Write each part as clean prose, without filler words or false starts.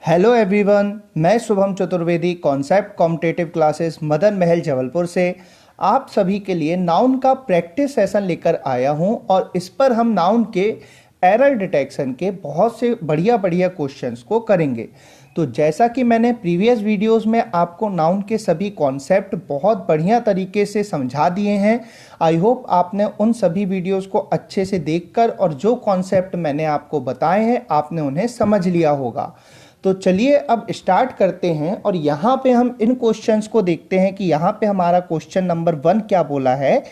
Hello everyone, मैं Shubham Chaturvedi concept competitive classes Madan Mahal Jabalpur से आप सभी के लिए नाउन का प्रैक्टिस सेशन लेकर आया हूं और इस पर हम नाउन के एरर डिटेक्शन के बहुत से बढ़िया बढ़िया क्वेश्चंस को करेंगे। तो जैसा कि मैंने प्रीवियस वीडियोस में आपको नाउन के सभी कॉन्सेप्ट बहुत बढ़िया तरीके से समझा दिए हैं। आई होप आपने उन सभी वीडियोस को अच्छे से देखकर और जो कॉन्सेप्ट मैंने आपको बताए हैं आपने उन्हें समझ लिया होगा। तो चलिए अब स्टार्ट करते हैं और यहाँ पे हम इन क्वेश्चंस को देखते हैं कि यहाँ पे हमारा क्वेश्चन नंबर 1 क्या बोला है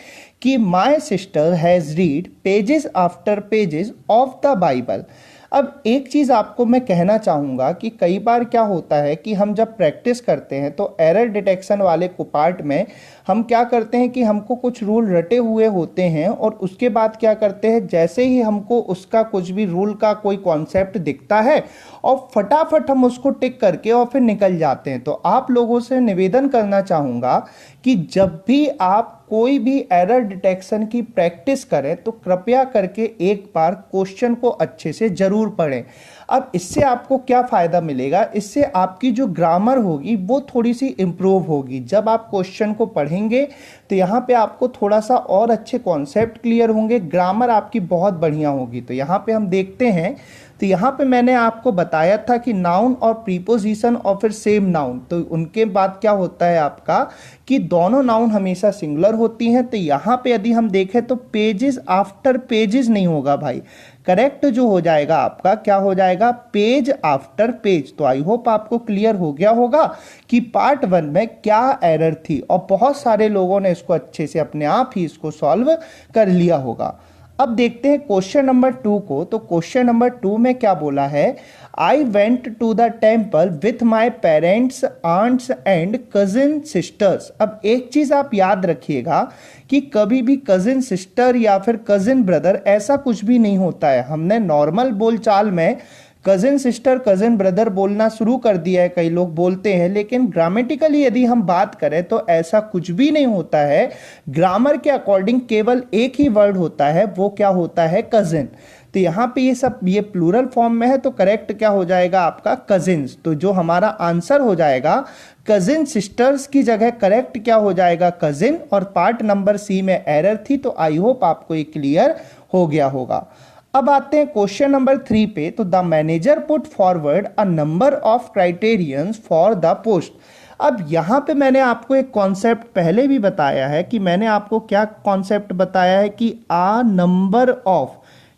कि my sister has read pages after pages of the Bible. अब एक चीज़ आपको मैं कहना चाहूँगा कि कई बार क्या होता है कि हम जब प्रैक्टिस करते हैं तो एरर डिटेक्शन वाले को पार्ट में हम क्या करते हैं कि हमको कुछ रूल रटे हुए होते हैं और उसके बाद क्या करते हैं, जैसे ही हमको उसका कुछ भी रूल का कोई कॉन्सेप्ट दिखता है और फटाफट हम उसको टिक करके और फिर निकल जाते हैं। तो आप लोगों से निवेदन करना चाहूँगा कि जब भी आप कोई भी एरर डिटेक्शन की प्रैक्टिस करें तो कृपया करके एक बार क्वेश्चन को अच्छे से जरूर पढ़ें। अब इससे आपको क्या फ़ायदा मिलेगा, इससे आपकी जो ग्रामर होगी वो थोड़ी सी इम्प्रूव होगी। जब आप क्वेश्चन को पढ़ेंगे तो यहाँ पे आपको थोड़ा सा और अच्छे कॉन्सेप्ट क्लियर होंगे, ग्रामर आपकी बहुत बढ़िया होगी। तो यहाँ पे हम देखते हैं, तो यहाँ पे मैंने आपको बताया था कि नाउन और प्रीपोजिशन और फिर सेम नाउन, तो उनके बाद क्या होता है आपका कि दोनों नाउन हमेशा सिंगुलर होती हैं। तो यहाँ पे यदि हम देखें तो पेजेस आफ्टर पेजेस नहीं होगा भाई, करेक्ट जो हो जाएगा आपका क्या हो जाएगा, पेज आफ्टर पेज। तो आई होप आपको क्लियर हो गया होगा कि पार्ट 1 में क्या एरर थी और बहुत सारे लोगों ने इसको अच्छे से अपने आप ही इसको सॉल्व कर लिया होगा। अब देखते हैं क्वेश्चन नंबर 2 को। तो क्वेश्चन नंबर 2 में क्या बोला है, I went to the temple with my parents aunts and cousin sisters. अब एक चीज आप याद रखिएगा कि कभी भी कजिन सिस्टर या फिर कजिन ब्रदर ऐसा कुछ भी नहीं होता है। हमने नॉर्मल बोलचाल में कजिन सिस्टर कजिन ब्रदर बोलना शुरू कर दिया है, कई लोग बोलते हैं, लेकिन ग्रामेटिकली यदि हम बात करें तो ऐसा कुछ भी नहीं होता है। ग्रामर के अकॉर्डिंग केवल एक ही वर्ड होता है, वो क्या होता है, कजिन। तो यहाँ पे ये प्लूरल फॉर्म में है तो करेक्ट क्या हो जाएगा आपका, कजिन्स। तो जो हमारा आंसर हो जाएगा कजिन सिस्टर्स की जगह करेक्ट क्या हो जाएगा, कजिन। और पार्ट नंबर सी में एरर थी। तो आई होप आपको ये क्लियर हो गया होगा। अब आते हैं क्वेश्चन नंबर 3 पे। तो the manager put forward a number of criterions for the post. अब यहाँ पे मैंने आपको एक कॉन्सेप्ट पहले भी बताया है कि मैंने आपको क्या कॉन्सेप्ट बताया है कि आ नंबर ऑफ,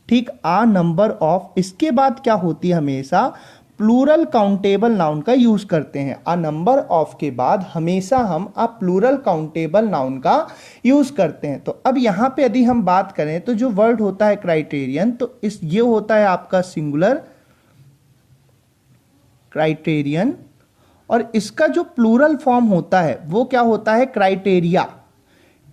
ठीक, आ नंबर ऑफ, इसके बाद क्या होती है, हमेशा प्लूरल काउंटेबल नाउन का यूज करते हैं। अ नंबर ऑफ के बाद हमेशा हम अ प्लूरल काउंटेबल नाउन का यूज करते हैं। तो अब यहाँ पे यदि हम बात करें तो जो वर्ड होता है क्राइटेरियन, तो ये होता है आपका सिंगुलर क्राइटेरियन और इसका जो प्लूरल फॉर्म होता है वो क्या होता है, क्राइटेरिया।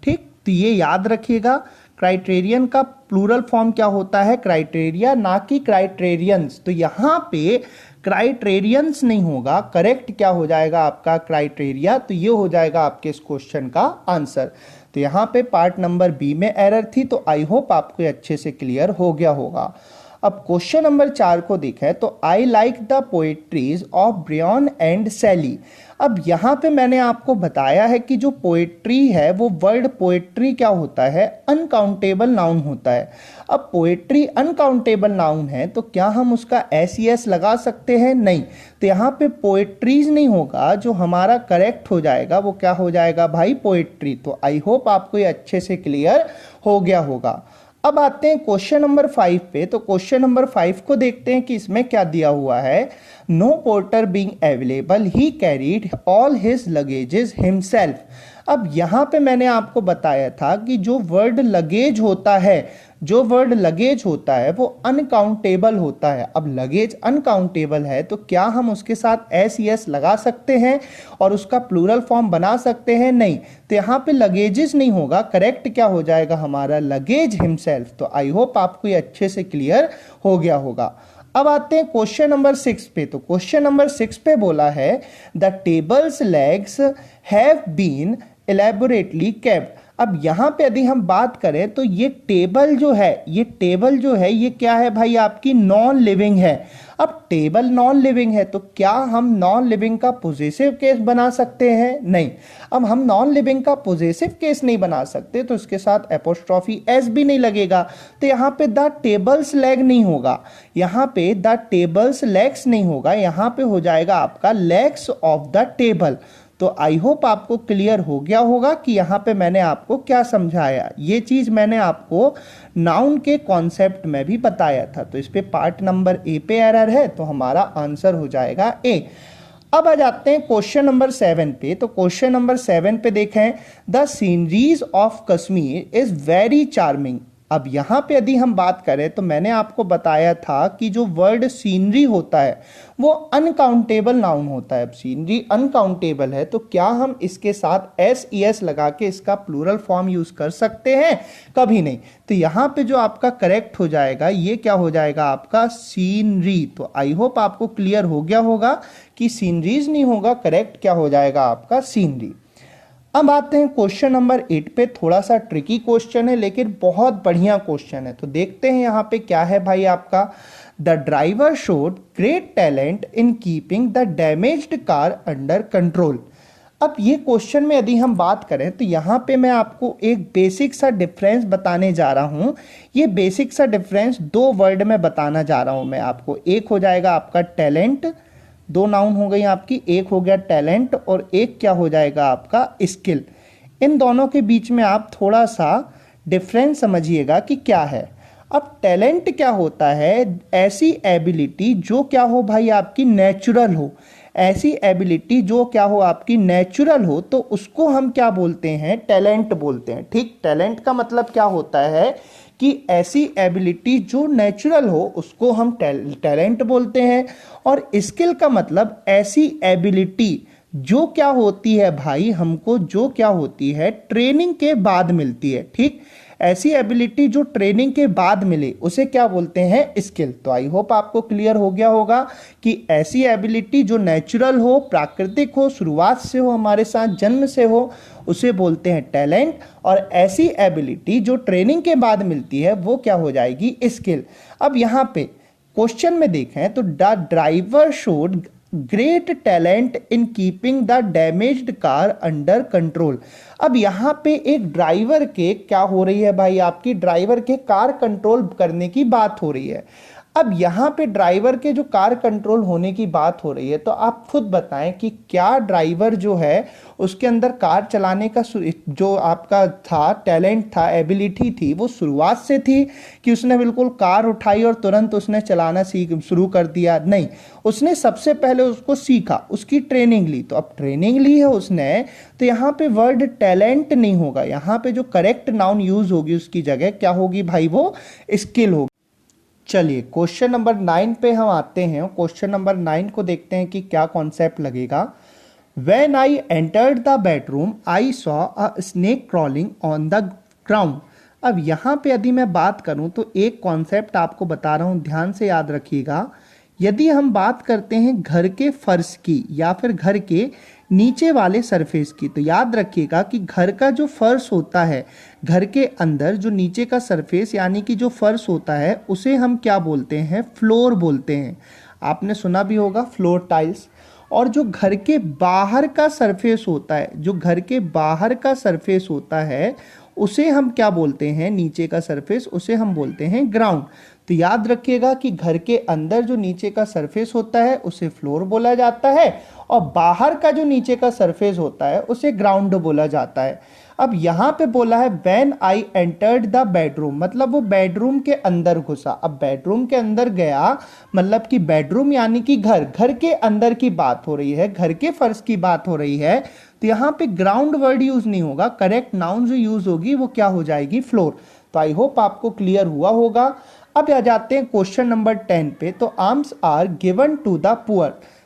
ठीक, तो ये याद रखिएगा, क्राइटेरियन का प्लूरल फॉर्म क्या होता है, क्राइटेरिया, ना कि क्राइटेरियंस। तो यहाँ पे क्राइटेरियंस नहीं होगा, करेक्ट क्या हो जाएगा आपका, क्राइटेरिया। तो ये हो जाएगा आपके इस क्वेश्चन का आंसर। तो यहाँ पे पार्ट नंबर बी में एरर थी। तो आई होप आपको अच्छे से क्लियर हो गया होगा। अब क्वेश्चन नंबर 4 को देखें तो I like the poetries of Brian and Sally. अब यहाँ पे मैंने आपको बताया है कि जो पोएट्री है वो वर्ड पोएट्री क्या होता है, अनकाउंटेबल नाउन होता है। अब पोएट्री अनकाउंटेबल नाउन है तो क्या हम उसका एस लगा सकते हैं, नहीं। तो यहाँ पे पोएट्रीज नहीं होगा, जो हमारा करेक्ट हो जाएगा वो क्या हो जाएगा भाई, पोएट्री। तो आई होप आपको ये अच्छे से क्लियर हो गया होगा। अब आते हैं क्वेश्चन नंबर 5 पे। तो क्वेश्चन नंबर 5 को देखते हैं कि इसमें क्या दिया हुआ है, no porter being available he carried all his luggages himself. अब यहाँ पे मैंने आपको बताया था कि जो वर्ड लगेज होता है, जो वर्ड लगेज होता है वो अनकाउंटेबल होता है। अब लगेज अनकाउंटेबल है तो क्या हम उसके साथ एस लगा सकते हैं और उसका प्लूरल फॉर्म बना सकते हैं, नहीं। तो यहाँ पे लगेजेस नहीं होगा, करेक्ट क्या हो जाएगा हमारा, लगेज हिमसेल्फ। तो आई होप आपको ये अच्छे से क्लियर हो गया होगा। अब आते हैं क्वेश्चन नंबर 6 पे। तो क्वेश्चन नंबर 6 पे बोला है the tables legs have been elaborately kept. अब यहाँ पे यदि हम बात करें तो ये टेबल जो है, ये क्या है भाई, आपकी नॉन लिविंग है। अब टेबल नॉन लिविंग है तो क्या हम नॉन लिविंग का पॉजिटिव केस बना सकते हैं? नहीं। अब हम नॉन लिविंग का पॉजिटिव केस नहीं बना सकते तो इसके साथ एपोस्ट्रॉफी एस भी नहीं लगेगा, तो यहाँ पे द टेबल्स लेग नहीं होगा, यहाँ पे द टेबल्स लेग्स नहीं होगा, यहाँ पे हो जाएगा आपका लेग्स ऑफ द टेबल। तो आई होप आपको क्लियर हो गया होगा कि यहाँ पे मैंने आपको क्या समझाया। ये चीज़ मैंने आपको नाउन के कॉन्सेप्ट में भी बताया था। तो इस पे पार्ट नंबर ए पे एरर है, तो हमारा आंसर हो जाएगा ए। अब आ जाते हैं क्वेश्चन नंबर 7 पे। तो क्वेश्चन नंबर 7 पे देखें, the sceneries of Kashmir is very charming. अब यहाँ पे यदि हम बात करें तो मैंने आपको बताया था कि जो वर्ड सीनरी होता है वो अनकाउंटेबल नाउन होता है। अब सीनरी अनकाउंटेबल है तो क्या हम इसके साथ एस ई एस लगा के इसका प्लूरल फॉर्म यूज कर सकते हैं? कभी नहीं। तो यहाँ पे जो आपका करेक्ट हो जाएगा ये क्या हो जाएगा आपका सीनरी। तो आई होप आपको क्लियर हो गया होगा कि सीनरीज नहीं होगा, करेक्ट क्या हो जाएगा आपका सीनरी। अब आते हैं क्वेश्चन नंबर 8 पे। थोड़ा सा ट्रिकी क्वेश्चन है लेकिन बहुत बढ़िया क्वेश्चन है। तो देखते हैं यहाँ पे क्या है भाई आपका, the driver showed great talent in keeping the damaged car under control. अब ये क्वेश्चन में यदि हम बात करें तो यहाँ पे मैं आपको एक बेसिक सा डिफरेंस बताने जा रहा हूँ। ये बेसिक सा डिफरेंस दो वर्ड में बताना जा रहा हूँ मैं आपको। एक हो जाएगा आपका टैलेंट, दो नाउन हो गई आपकी, एक हो गया टैलेंट और एक क्या हो जाएगा आपका स्किल। इन दोनों के बीच में आप थोड़ा सा डिफरेंस समझिएगा कि क्या है। अब टैलेंट क्या होता है, ऐसी एबिलिटी जो क्या हो भाई आपकी नेचुरल हो, ऐसी एबिलिटी जो क्या हो आपकी नेचुरल हो, तो उसको हम क्या बोलते हैं, टैलेंट बोलते हैं। ठीक, टैलेंट का मतलब क्या होता है कि ऐसी एबिलिटी जो नेचुरल हो उसको हम टैलेंट बोलते हैं। और स्किल का मतलब ऐसी एबिलिटी जो क्या होती है भाई, हमको जो क्या होती है ट्रेनिंग के बाद मिलती है। ठीक, ऐसी एबिलिटी जो ट्रेनिंग के बाद मिले उसे क्या बोलते हैं, स्किल। तो आई होप आपको क्लियर हो गया होगा कि ऐसी एबिलिटी जो नेचुरल हो, प्राकृतिक हो, शुरुआत से हो, हमारे साथ जन्म से हो, उसे बोलते हैं टैलेंट। और ऐसी एबिलिटी जो ट्रेनिंग के बाद मिलती है वो क्या हो जाएगी, स्किल। अब यहाँ पे क्वेश्चन में देखें तो the driver showed great talent in keeping the damaged car under control. अब यहाँ पे एक ड्राइवर के क्या हो रही है भाई, आपकी ड्राइवर के कार कंट्रोल करने की बात हो रही है। अब यहाँ पे ड्राइवर के जो कार कंट्रोल होने की बात हो रही है तो आप खुद बताएं कि क्या ड्राइवर जो है उसके अंदर कार चलाने का जो आपका था टैलेंट था, एबिलिटी थी, वो शुरुआत से थी कि उसने बिल्कुल कार उठाई और तुरंत उसने चलाना शुरू कर दिया? नहीं, उसने सबसे पहले उसको सीखा, उसकी ट्रेनिंग ली। तो अब ट्रेनिंग ली है उसने, तो यहाँ पे वर्ड टैलेंट नहीं होगा, यहाँ पे जो करेक्ट नाउन यूज होगी उसकी जगह क्या होगी भाई, वो स्किल होगी। चलिए क्वेश्चन नंबर 9 पे हम आते हैं। क्वेश्चन नंबर 9 को देखते हैं कि क्या कॉन्सेप्ट लगेगा। When I entered the bedroom, I saw a snake crawling on the ground। अब यहाँ पे यदि मैं बात करूँ तो एक कॉन्सेप्ट आपको बता रहा हूँ, ध्यान से याद रखिएगा। यदि हम बात करते हैं घर के फर्श की या फिर घर के नीचे वाले सरफेस की, तो याद रखिएगा कि घर का जो फर्श होता है, घर के अंदर जो नीचे का सरफेस यानी कि जो फर्श होता है उसे हम क्या बोलते हैं, फ्लोर बोलते हैं। आपने सुना भी होगा फ्लोर टाइल्स। और जो घर के बाहर का सरफेस होता है, जो घर के बाहर का सरफेस होता है उसे हम क्या बोलते हैं, नीचे का सरफेस, उसे हम बोलते हैं ग्राउंड। तो याद रखिएगा कि घर के अंदर जो नीचे का सरफेस होता है उसे फ्लोर बोला जाता है और बाहर का जो नीचे का सरफेस होता है उसे ग्राउंड बोला जाता है। अब यहाँ पे बोला है when I entered the bedroom, मतलब वो बेडरूम के अंदर घुसा। अब बेडरूम के अंदर गया मतलब कि बेडरूम यानी कि घर, घर के अंदर की बात हो रही है, घर के फर्श की बात हो रही है। तो यहाँ पे ग्राउंड वर्ड यूज नहीं होगा, करेक्ट नाउन जो यूज होगी वो क्या हो जाएगी, फ्लोर। तो आई होप आपको क्लियर हुआ होगा। अब आ जाते हैं क्वेश्चन नंबर 10 पे। तो arms are given to the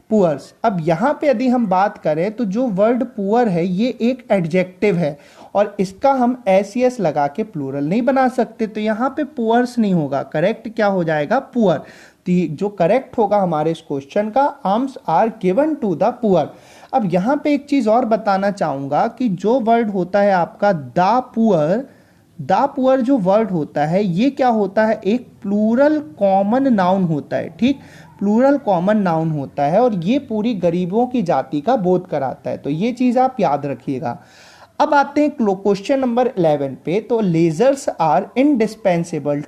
poors. अब यहाँ पे यदि हम बात करें तो जो वर्ड पुअर है ये एक एडजेक्टिव है और इसका हम एस लगा के प्लूरल नहीं बना सकते। तो यहाँ पे पुअर्स नहीं होगा, करेक्ट क्या हो जाएगा, पुअर। तो जो करेक्ट होगा हमारे इस क्वेश्चन का, arms are given to the poor. अब यहाँ पे एक चीज़ और बताना चाहूँगा कि जो वर्ड होता है आपका द पुअर जो वर्ड होता है ये क्या होता है, एक प्लूरल कॉमन नाउन होता है। ठीक, प्लूरल कॉमन नाउन होता है और ये पूरी गरीबों की जाति का बोध कराता है, तो ये चीज़ आप याद रखिएगा। अब आते हैं क्वेश्चन नंबर 11 पे। तो lasers are indispensable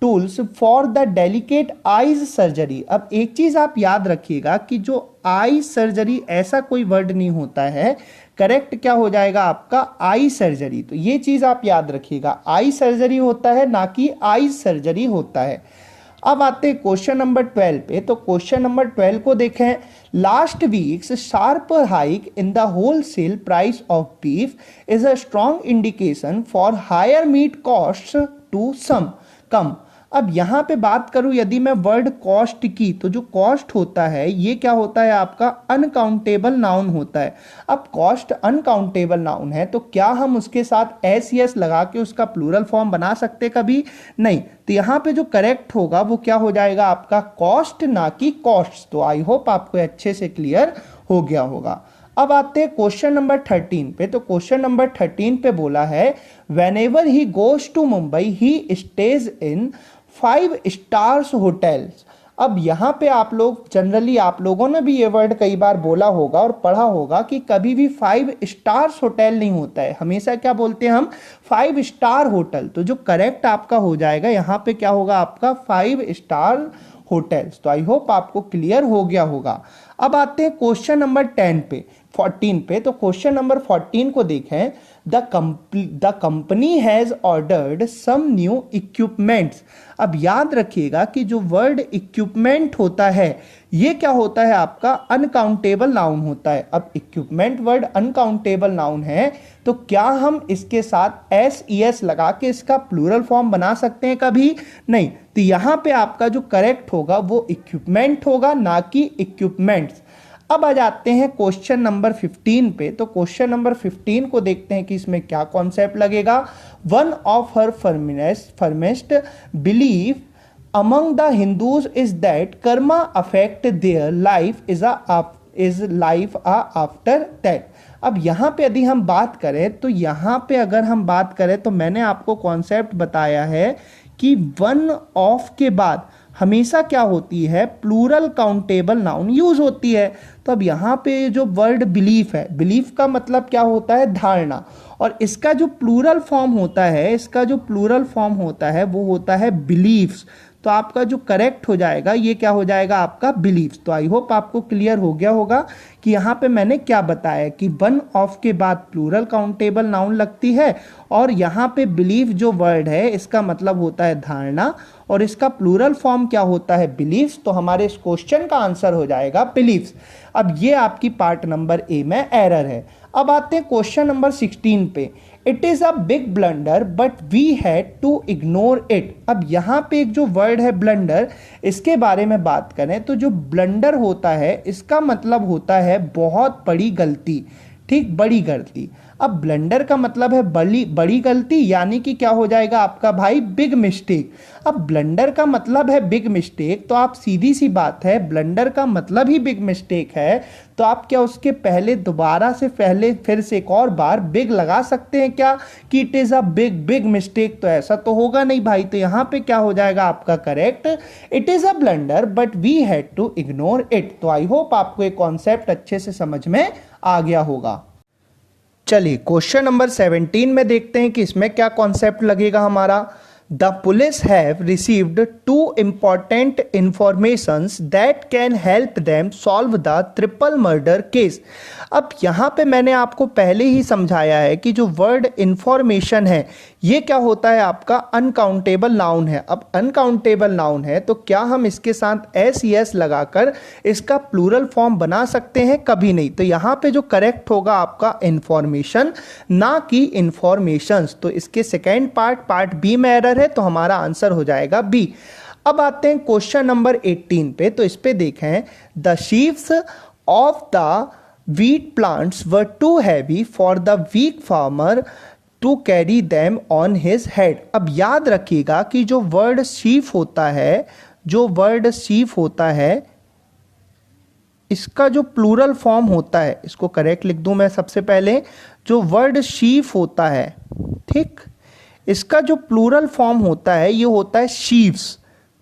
tools for the delicate eyes surgery. अब एक चीज आप याद रखिएगा कि जो आई सर्जरी ऐसा कोई वर्ड नहीं होता है, करेक्ट क्या हो जाएगा आपका आई सर्जरी। तो ये चीज आप याद रखिएगा, आई सर्जरी होता है ना कि आई सर्जरी होता है। अब आते हैं क्वेश्चन नंबर 12 पे। तो क्वेश्चन नंबर 12 को देखें। Last weeks sharp hike in the wholesale price of beef is a strong indication for higher meat cost to some come. अब यहाँ पे बात करूँ यदि मैं वर्ड कॉस्ट की, तो जो कॉस्ट होता है ये क्या होता है आपका अनकाउंटेबल नाउन होता है। अब कॉस्ट अनकाउंटेबल नाउन है तो क्या हम उसके साथ एस यस लगा के उसका प्लूरल फॉर्म बना सकते, कभी नहीं। तो यहाँ पे जो करेक्ट होगा वो क्या हो जाएगा आपका कॉस्ट ना कि कॉस्ट। तो आई होप आपको अच्छे से क्लियर हो गया होगा। अब आते हैं क्वेश्चन नंबर 13 पे। तो क्वेश्चन नंबर 13 पे बोला है whenever he goes to Mumbai he stays in 5 stars hotels. अब यहाँ पे आप लोग जनरली आप लोगों ने भी ये वर्ड कई बार बोला होगा और पढ़ा होगा कि कभी भी 5 स्टार्स होटल नहीं होता है, हमेशा क्या बोलते हैं हम 5 स्टार होटल। तो जो करेक्ट आपका हो जाएगा यहाँ पे क्या होगा आपका 5 स्टार होटल्स। तो आई होप आपको क्लियर हो गया होगा। अब आते हैं क्वेश्चन नंबर 14 पे। तो क्वेश्चन नंबर 14 को देखें। The company has ordered some new equipments. अब याद रखिएगा कि जो वर्ड इक्विपमेंट होता है ये क्या होता है आपका अनकाउंटेबल नाउन होता है। अब इक्विपमेंट वर्ड अनकाउंटेबल नाउन है तो क्या हम इसके साथ एस ई एस लगा के इसका प्लूरल फॉर्म बना सकते हैं, कभी नहीं। तो यहां पे आपका जो करेक्ट होगा वो इक्विपमेंट होगा ना कि इक्विपमेंट्स। अब आ जाते हैं क्वेश्चन नंबर 15 पे। तो क्वेश्चन नंबर 15 को देखते हैं कि इसमें क्या कॉन्सेप्ट लगेगा। One of her firmest believe among the Hindus is that karma affect their life is life after death। अब यहाँ पे यदि हम बात करें तो यहाँ पे अगर हम बात करें तो मैंने आपको कॉन्सेप्ट बताया है कि वन ऑफ के बाद हमेशा क्या होती है प्लूरल काउंटेबल नाउन यूज होती है। तो अब यहाँ पे जो वर्ड बिलीफ है, बिलीफ का मतलब क्या होता है धारणा, और इसका जो प्लूरल फॉर्म होता है वो होता है बिलीफ्स। तो आपका जो करेक्ट हो जाएगा ये क्या हो जाएगा आपका बिलीव्स। तो आई होप आपको क्लियर हो गया होगा कि यहाँ पे मैंने क्या बताया कि वन ऑफ के बाद प्लूरल काउंटेबल नाउन लगती है और यहाँ पे बिलीव जो वर्ड है इसका मतलब होता है धारणा और इसका प्लूरल फॉर्म क्या होता है बिलीव्स। तो हमारे इस क्वेश्चन का आंसर हो जाएगा बिलीव्स। अब ये आपकी पार्ट नंबर ए में एरर है। अब आते हैं क्वेश्चन नंबर 16 पे। It is a big blunder but we had to ignore it. अब यहाँ पे एक जो वर्ड है ब्लंडर, इसके बारे में बात करें तो जो ब्लंडर होता है इसका मतलब होता है बहुत बड़ी गलती, ठीक, बड़ी गलती। अब ब्लंडर का मतलब है बड़ी गलती, यानी कि क्या हो जाएगा आपका भाई बिग मिस्टेक। अब ब्लंडर का मतलब है बिग मिस्टेक, तो आप सीधी सी बात है ब्लंडर का मतलब ही बिग मिस्टेक है, तो आप क्या उसके पहले दोबारा से पहले फिर से एक और बार बिग लगा सकते हैं क्या कि it is a big mistake. तो ऐसा तो होगा नहीं भाई। तो यहाँ पे क्या हो जाएगा आपका correct it is a blunder but we had to ignore it. तो आई होप आपको एक कॉन्सेप्ट अच्छे से समझ में आ गया होगा। चलिए क्वेश्चन नंबर 17 में देखते हैं कि इसमें क्या कॉन्सेप्ट लगेगा हमारा। The police have received 2 important informations that can help them solve the triple murder case। अब यहाँ पे मैंने आपको पहले ही समझाया है कि जो वर्ड इंफॉर्मेशन है ये क्या होता है आपका अनकाउंटेबल नाउन है। अब अनकाउंटेबल नाउन है तो क्या हम इसके साथ एस यस लगाकर इसका प्लूरल फॉर्म बना सकते हैं, कभी नहीं। तो यहाँ पे जो करेक्ट होगा आपका इंफॉर्मेशन ना कि इंफॉर्मेशंस। तो इसके सेकेंड पार्ट बी में एरर है, तो हमारा आंसर हो जाएगा बी। अब आते हैं क्वेश्चन नंबर 18 पे। तो इस पे देखें the sheaves of the wheat plants were too heavy for the weak farmer to carry them on his head। अब याद रखिएगा कि जो वर्ड शीफ होता है इसका जो प्लूरल फॉर्म होता है, इसको करेक्ट लिख दूं मैं सबसे पहले, जो वर्ड शीफ होता है, ठीक, इसका जो प्लूरल फॉर्म होता है ये होता है शीव्स।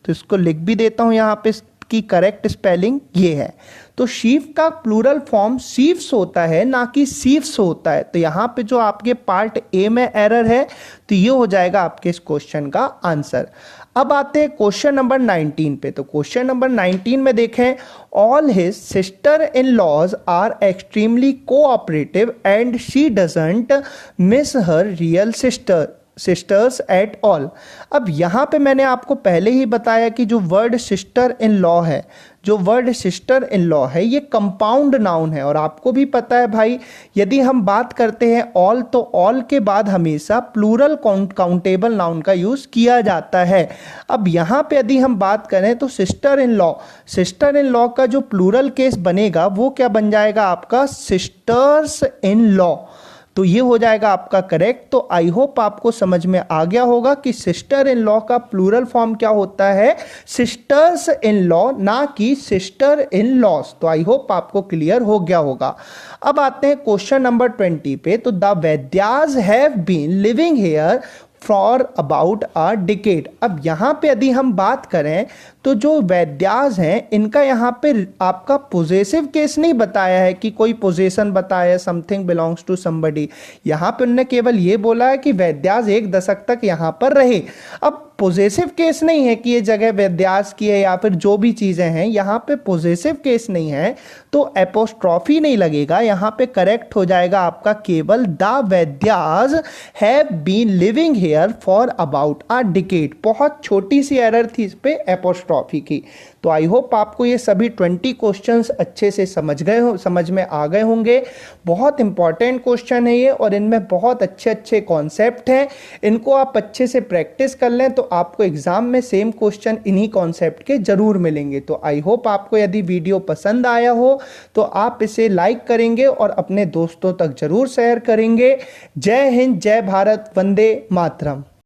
तो इसको लिख भी देता हूं यहाँ पे, इसकी करेक्ट स्पेलिंग ये है। तो शीफ का प्लूरल फॉर्म शीव्स होता है, ना कि सीव्स होता है। तो यहाँ पे जो आपके पार्ट ए में एरर है, तो ये हो जाएगा आपके इस क्वेश्चन का आंसर। अब आते हैं क्वेश्चन नंबर 19 पे। तो क्वेश्चन नंबर 19 में देखें, all his sister in laws are extremely cooperative and she doesn't miss her real sisters at all. अब यहाँ पे मैंने आपको पहले ही बताया कि जो वर्ड सिस्टर इन लॉ है, जो वर्ड सिस्टर इन लॉ है, ये कंपाउंड नाउन है। और आपको भी पता है भाई, यदि हम बात करते हैं ऑल, तो ऑल के बाद हमेशा प्लूरल काउंटेबल नाउन का यूज किया जाता है। अब यहाँ पे यदि हम बात करें तो सिस्टर इन लॉ का जो प्लूरल केस बनेगा वो क्या बन जाएगा आपका, सिस्टर्स इन लॉ। तो ये हो जाएगा आपका करेक्ट। तो आई होप आपको समझ में आ गया होगा कि सिस्टर इन लॉ का प्लूरल फॉर्म क्या होता है, सिस्टर्स इन लॉ, ना कि सिस्टर इन लॉस। तो आई होप आपको क्लियर हो गया होगा। अब आते हैं क्वेश्चन नंबर 20 पे। तो the Vaidyas have been living here for about a decade. अब यहाँ पे यदि हम बात करें तो जो वैद्यास हैं, इनका यहाँ पे आपका पोजेसिव केस नहीं बताया है कि कोई पोजेशन बताया, समथिंग बिलोंग्स टू समबडी। यहाँ पे उन्होंने केवल ये बोला है कि वैद्यास 1 दशक तक यहाँ पर रहे। अब पोजेसिव केस नहीं है कि ये जगह वैद्यास की है या फिर जो भी चीज़ें हैं, यहाँ पे पोजेसिव केस नहीं है, तो एपोस्ट्रॉफी नहीं लगेगा। यहाँ पे करेक्ट हो जाएगा आपका केवल the Vaidyas have been living here for about a decade. बहुत छोटी सी एरर थी इस पे एपोस्ट्रॉफी की। तो आई होप आपको ये सभी 20 क्वेश्चंस अच्छे से समझ में आ गए होंगे। बहुत इंपॉर्टेंट क्वेश्चन है ये, और इनमें बहुत अच्छे अच्छे कॉन्सेप्ट हैं। इनको आप अच्छे से प्रैक्टिस कर लें तो आपको एग्जाम में सेम क्वेश्चन इन्हीं कॉन्सेप्ट के जरूर मिलेंगे। तो आई होप आपको यदि वीडियो पसंद आया हो तो आप इसे लाइक करेंगे और अपने दोस्तों तक जरूर शेयर करेंगे। जय हिंद, जय भारत, वंदे मातरम।